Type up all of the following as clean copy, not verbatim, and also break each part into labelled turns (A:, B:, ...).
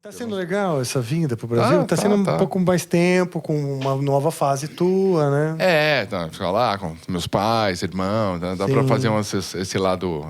A: Tá sendo legal essa vinda pro Brasil? Tá sendo um pouco mais tempo, com uma nova fase tua, né?
B: Ficar lá com meus pais, irmãos, né? Dá pra fazer esse lado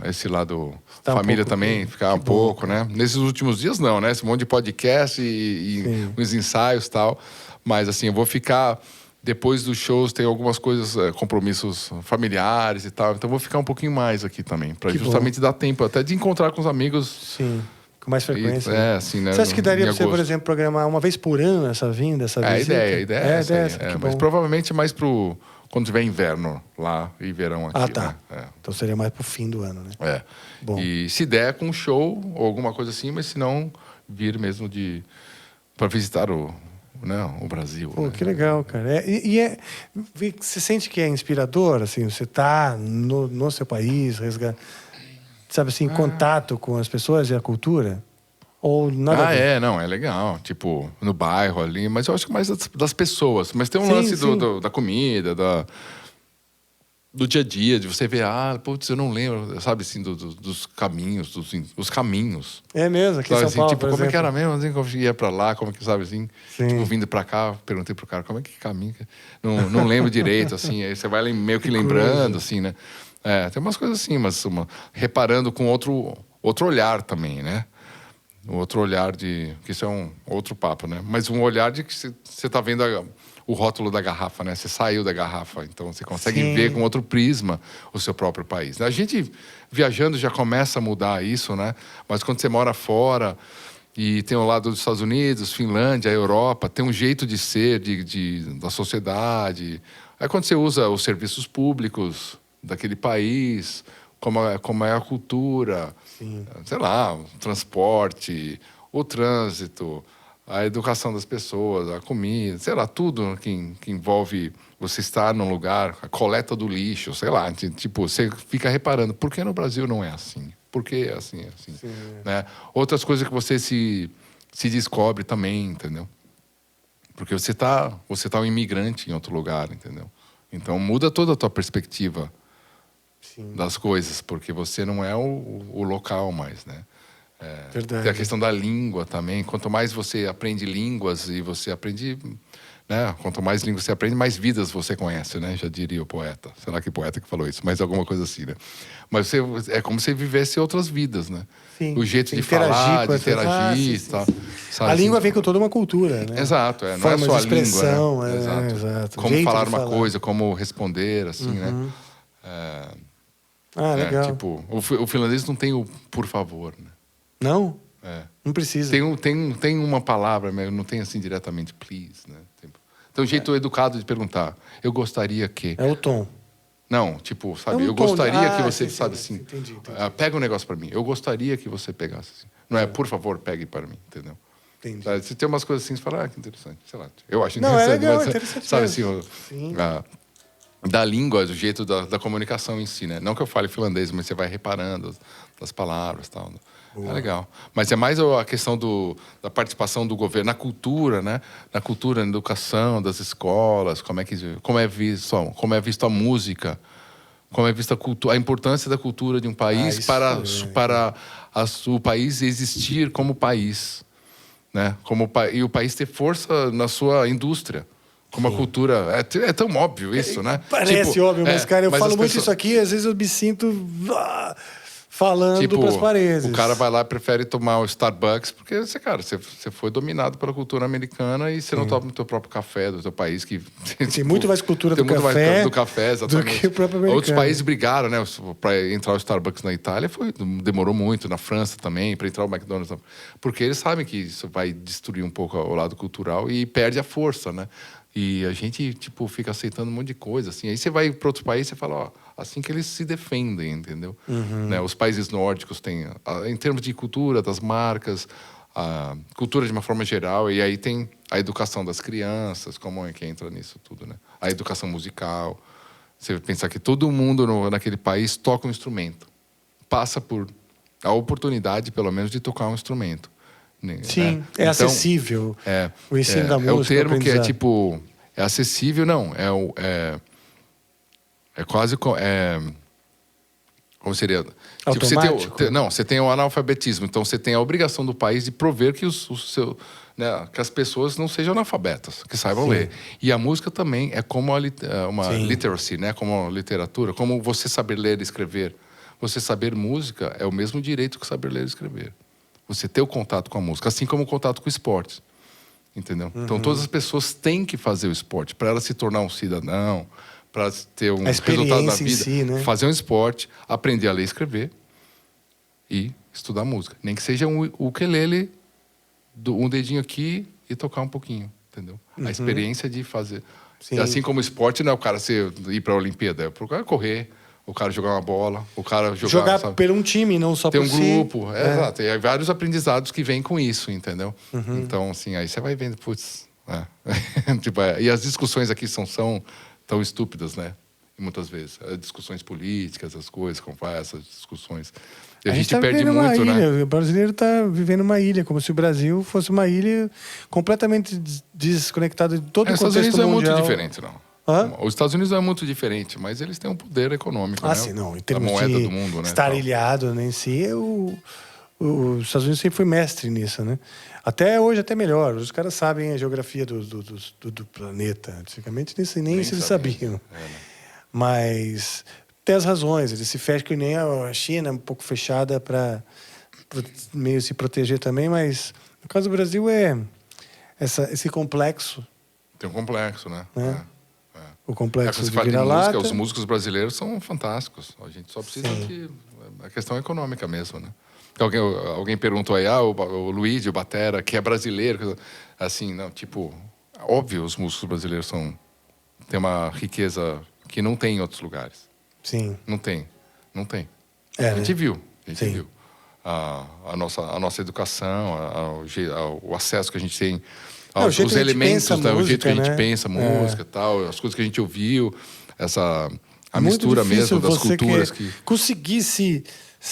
A: Tá
B: família
A: um pouco,
B: também, ficar um pouco, né? Nesses últimos dias não, né? Esse monte de podcast e uns ensaios e tal. Mas assim, eu vou ficar... Depois dos shows tem algumas coisas, compromissos familiares e tal. Então eu vou ficar um pouquinho mais aqui também. Pra justamente dar tempo até de encontrar com os amigos.
A: Sim. Com mais frequência.
B: Assim, né?
A: Você acha que daria pra você, por exemplo, programar uma vez por ano essa vinda, essa visita?
B: A ideia é essa. Mas
A: bom.
B: provavelmente mais pro... Quando tiver inverno lá e verão aqui.
A: Tá.
B: Né?
A: Então seria mais pro fim do ano, né?
B: Bom. E se der com um show ou alguma coisa assim, mas se não, vir mesmo para visitar o Brasil.
A: Pô,
B: né?
A: que legal, cara. Você sente que é inspirador, assim, você tá no seu país, sabe assim, em contato com as pessoas e a cultura? Ou nada a ver?
B: É legal. Tipo, no bairro ali, mas eu acho que mais das pessoas. Mas tem um lance da comida, do dia a dia, de você ver, eu não lembro, sabe assim, dos caminhos, os caminhos.
A: É mesmo, aqui em São
B: assim,
A: Paulo,
B: tipo,
A: por
B: como
A: exemplo.
B: é que era mesmo? Assim, como ia pra lá, como é que, sabe assim?
A: Sim.
B: Tipo, vindo pra cá, perguntei pro cara, como é que caminha? Não lembro direito, assim. Aí você vai meio que lembrando, assim, né? Tem umas coisas assim, mas reparando com outro olhar também, né? Um outro olhar que isso é um outro papo, né? Mas um olhar de que você tá vendo o rótulo da garrafa, né? Você saiu da garrafa, então você consegue ver com outro prisma o seu próprio país. A gente, viajando, já começa a mudar isso, né? Mas quando você mora fora e tem o lado dos Estados Unidos, Finlândia, a Europa, tem um jeito de ser da sociedade. Aí quando você usa os serviços públicos daquele país, como é a cultura, sei lá, o transporte, o trânsito, a educação das pessoas, a comida, sei lá, tudo que envolve você estar num lugar, a coleta do lixo, sei lá, tipo, você fica reparando, por que no Brasil não é assim? Por que é assim? Né? Outras coisas que você se descobre também, entendeu? Porque você tá um imigrante em outro lugar, entendeu? Então muda toda a tua perspectiva das coisas, porque você não é o local mais, né?
A: Verdade.
B: Tem a questão da língua também. Quanto mais você aprende línguas e você aprende, né? Quanto mais línguas você aprende, mais vidas você conhece, né? Já diria o poeta. Será que poeta que falou isso? Mas alguma coisa assim, né? Mas é como se vivesse outras vidas, né?
A: Sim.
B: O jeito de falar, de interagir,
A: sim.
B: Sabe,
A: a língua vem com toda uma cultura, né?
B: Exato, não é só a língua, né?
A: Exato.
B: Como falar uma coisa, como responder, assim, né?
A: Legal.
B: Tipo, o finlandês não tem o por favor, né?
A: Não? Não precisa.
B: Tem uma palavra, mas não tem assim diretamente please, né? Tem um jeito educado de perguntar. Eu gostaria que...
A: É o tom.
B: Não, tipo, sabe? Eu
A: tom.
B: gostaria que você, sabe
A: sim,
B: assim...
A: Entendi.
B: Pega um negócio para mim. Eu gostaria que você pegasse assim. Não é, por favor, pegue para mim, entendeu?
A: Entendi.
B: Sabe? Se tem umas coisas assim, você fala, que interessante. Sei lá, eu acho
A: Não,
B: interessante.
A: é legal,
B: mas,
A: interessante
B: sabe
A: mesmo.
B: assim, da língua, do jeito da comunicação em si, né? Não que eu fale finlandês, mas você vai reparando das palavras e tal. É legal. Mas é mais a questão da participação do governo na cultura, né? Na cultura, na educação, das escolas, como é visto a música, como é vista a importância da cultura de um país para o país existir como país, né? E o país ter força na sua indústria. Como a cultura... É tão óbvio isso, né?
A: Parece óbvio, mas, cara, eu falo muito isso aqui, às vezes eu me sinto falando pras paredes.
B: O cara vai lá e prefere tomar o Starbucks porque, você foi dominado pela cultura americana e você não toma o teu próprio café do teu país.
A: Tem muito mais cultura do café
B: exatamente.
A: do que o próprio americano.
B: Outros países brigaram, né? Para entrar o Starbucks na Itália demorou muito, na França também, para entrar o McDonald's. Porque eles sabem que isso vai destruir um pouco o lado cultural e perde a força, né? E a gente, tipo, fica aceitando um monte de coisa, assim. Aí você vai para outro país e fala, assim que eles se defendem, entendeu? Né? Os países nórdicos têm, em termos de cultura, das marcas, a cultura de uma forma geral, e aí tem a educação das crianças, como é que entra nisso tudo, né? A educação musical. Você pensar que todo mundo naquele país toca um instrumento. Passa por a oportunidade, pelo menos, de tocar um instrumento.
A: Sim,
B: né?
A: Então, acessível. O ensino da música.
B: É o termo que é tipo... É acessível, não. É quase... Como seria? Tipo,
A: Automático?
B: não, você tem o analfabetismo. Então, você tem a obrigação do país de prover que que as pessoas não sejam analfabetas, que saibam
A: Sim.
B: ler. E a música também é como uma
A: Sim.
B: literacy, né? Como a literatura, como você saber ler e escrever. Você saber música é o mesmo direito que saber ler e escrever. Você ter o contato com a música, assim como o contato com o esporte. Entendeu? Então, todas as pessoas têm que fazer o esporte para ela se tornar um cidadão, para ter um resultado na vida.
A: Si, né?
B: Fazer um esporte, aprender a ler e escrever e estudar música. Nem que seja um ukulele, um dedinho aqui e tocar um pouquinho, entendeu? A experiência de fazer.
A: Sim.
B: Assim como o esporte não é o cara ir para a Olimpíada, é para o cara correr, o cara jogar uma bola, o cara jogar sabe?
A: Por um time, não só
B: Tem
A: por
B: um
A: si.
B: grupo, exato. E aí vários aprendizados que vêm com isso, entendeu? Então, assim, aí você vai vendo, putz... tipo, e as discussões aqui são tão estúpidas, né? E muitas vezes. Discussões políticas, as coisas, como vai essas discussões. E a gente
A: tá
B: perde
A: vivendo uma
B: muito,
A: ilha.
B: né?
A: O brasileiro está vivendo uma ilha, como se o Brasil fosse uma ilha completamente desconectada de todo o
B: Os Estados
A: contexto
B: Unidos não é
A: mundial.
B: muito diferente, não.
A: Hã?
B: Os Estados Unidos não é muito diferente, mas eles têm um poder econômico, né?
A: Sim, não. Em
B: A
A: termos
B: moeda
A: de
B: do mundo, né?
A: estar
B: Tal.
A: ilhado em si, os Estados Unidos sempre foi mestre nisso, né? Até hoje, até melhor. Os caras sabem a geografia do planeta. Antigamente, nem se eles sabiam.
B: Né?
A: Mas tem as razões. Eles se fecham, que nem a China, um pouco fechada para meio se proteger também. Mas, no caso do Brasil, esse complexo.
B: Tem um complexo, né?
A: O complexo
B: Você
A: de
B: fala de
A: vira-lata.
B: música, os músicos brasileiros são fantásticos. A gente só precisa que... A questão econômica mesmo, né? Alguém perguntou aí, o Luigi, o batera, que é brasileiro. Assim, não, tipo... Óbvio, os músicos brasileiros têm uma riqueza que não tem em outros lugares.
A: Sim.
B: Não tem.
A: É,
B: a gente viu.
A: Sim.
B: Viu. A nossa educação, o acesso que a gente tem aos os elementos,
A: música,
B: o jeito que a gente
A: né?
B: pensa música, tal, as coisas que a gente ouviu, a
A: Muito
B: mistura mesmo
A: difícil
B: das
A: você
B: culturas
A: conseguir se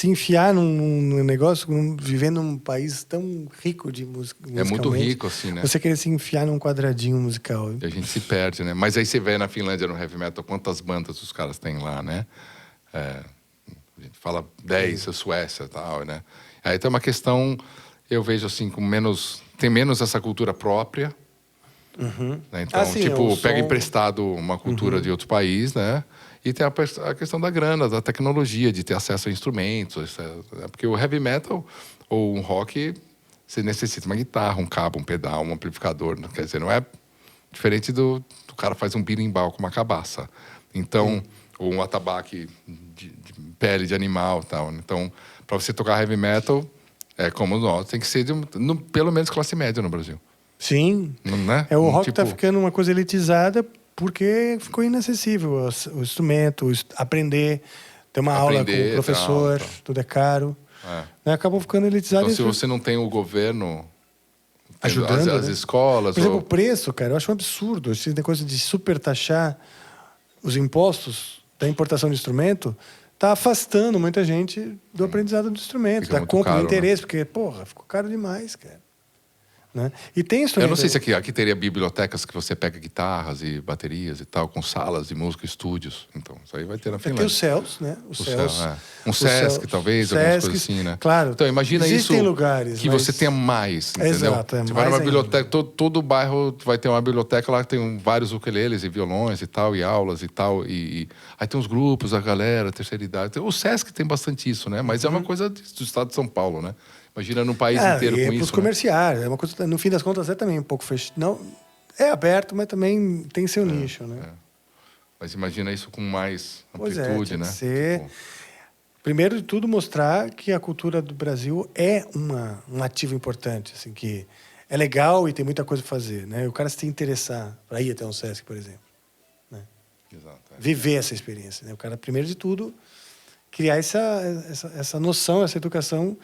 A: enfiar num negócio, vivendo num país tão rico de música.
B: É muito rico, assim, né?
A: Você querer se enfiar num quadradinho musical.
B: E a gente se perde, né? Mas aí você vê na Finlândia, no heavy metal, quantas bandas os caras têm lá, né? A gente fala 10, a Suécia e tal, né? Aí tem uma questão, eu vejo assim, tem menos essa cultura própria. Né? Então, tipo, pega emprestado uma cultura de outro país, né? E tem a questão da grana, da tecnologia, de ter acesso a instrumentos. Porque o heavy metal ou um rock, você necessita uma guitarra, um cabo, um pedal, um amplificador. Quer dizer, não é diferente do cara faz um birimbau com uma cabaça. Então, ou um atabaque de pele de animal, tal. Então, para você tocar heavy metal, como nós, tem que ser pelo menos classe média no Brasil.
A: Sim.
B: Né?
A: O rock tá ficando uma coisa elitizada porque ficou inacessível o instrumento, aprender, ter uma aula com o professor, tudo é caro. Acabou ficando elitizado.
B: Então, se você não tem o governo
A: ajudando
B: as escolas...
A: Por exemplo, o preço, cara, eu acho um absurdo. Esse negócio de super taxar os impostos da importação de instrumento tá afastando muita gente do aprendizado do instrumento, da compra do interesse, porque, porra, ficou caro demais, cara. Né? E tem instrumento...
B: Eu não sei se aqui teria bibliotecas que você pega guitarras e baterias e tal, com salas de música, estúdios. Então, isso aí vai ter na Finlândia.
A: Tem os CELS, né?
B: Um Sesc, talvez, algumas coisas assim, né?
A: Claro.
B: Então, imagina
A: existem
B: isso
A: lugares,
B: que você tenha mais, entendeu?
A: Exato,
B: você vai numa biblioteca, todo bairro vai ter uma biblioteca lá que tem vários ukuleles e violões e tal, e aulas e tal. E aí tem os grupos, a galera, a terceira idade. O Sesc tem bastante isso, né? Mas é uma coisa do estado de São Paulo, né? Imagina no país inteiro com isso.
A: Os comerciais, é uma coisa, no fim das contas, é também um pouco fechado. Não, é aberto, mas também tem seu nicho, né?
B: Mas imagina isso com mais amplitude, né?
A: Ser... Primeiro de tudo, mostrar que a cultura do Brasil é um ativo importante, assim, que é legal e tem muita coisa para fazer, né? O cara se interessar para ir até um Sesc, por exemplo, né?
B: Exato.
A: Viver essa experiência, né? O cara, primeiro de tudo, criar essa noção, essa educação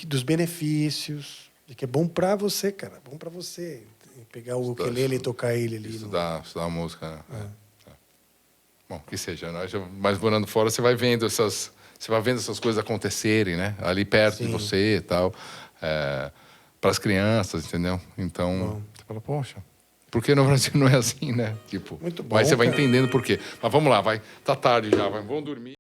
A: dos benefícios, de que é bom para você, cara, bom para você pegar o ukulele e tocar ele ali.
B: Estudar a música. Bom, que seja, né? Mas morando fora, você vai vendo essas coisas acontecerem, né? Ali perto de você e tal, para as crianças, entendeu? Então, você fala, poxa, por que no Brasil não é assim, né? Tipo,
A: muito bom,
B: aí você vai entendendo por quê. Mas vamos lá, tá tarde já, vamos dormir.